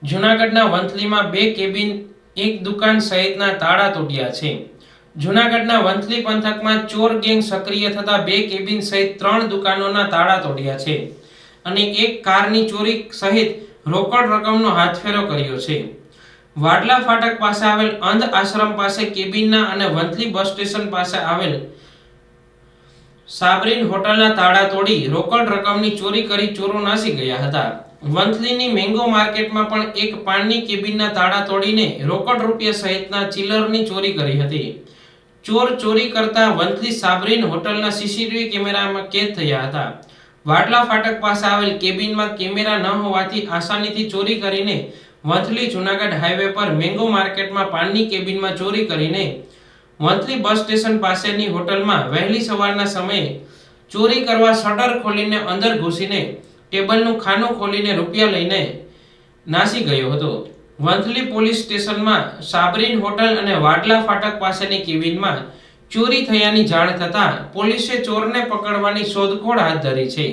જૂનાગઢના વંથલીમાં 2 કેબિન, 1 દુકાન સહિતના તાળા તૂટ્યા છે. જૂનાગઢના વંથલી પંથકમાં ચોર ગેંગ સક્રિય થતા 2 કેબિન સહિત 3 દુકાનોના તાળા તોડ્યા છે અને 1 કારની ચોરી સહિત રોકડ રકમનો હાથફેરો કર્યો છે. વાડલા ફાટક પાસે આવેલ અંધ આશ્રમ પાસે કેબિનના અને વંથલી બસ સ્ટેશન પાસે આવેલ સાબરીન હોટલના તાળા તોડી રોકડ રકમની ચોરી કરી ચોરો નાસી ગયા હતા. વંથલીની મેંગો માર્કેટમાં પણ 1 પાનની કેબિનના તાળા તોડીને રોકડ રૂપિયા સહિતના ચિલ્લરની ચોરી કરી હતી. ચોર ચોરી કરતા વંથલી સાબરીન હોટલના સીસીટીવી કેમેરામાં કેદ થયા હતા. વાડલા ફાટક પાસે આવેલ કેબિનમાં કેમેરા ન હોવાથી આસાનીથી ચોરી કરીને વંથલી જૂનાગઢ હાઈવે પર મેંગો માર્કેટમાં પાનની કેબિનમાં ચોરી કરીને વંથલી બસ સ્ટેશન પાસેની હોટલમાં વહેલી સવારના સમયે ચોરી કરવા શટર ખોલીને અંદર ઘૂસીને ટેબલનું ખાનું ખોલીને રૂપિયા લઈને નાસી ગયો હતો. વંથલી પોલીસ સ્ટેશનમાં સાબરીન હોટલ અને વાડલા ફાટક પાસેની કેબિનમાં ચોરી થયાની જાણ થતાં પોલીસે ચોરને પકડવાની શોધખોળ હાથ ધરી છે.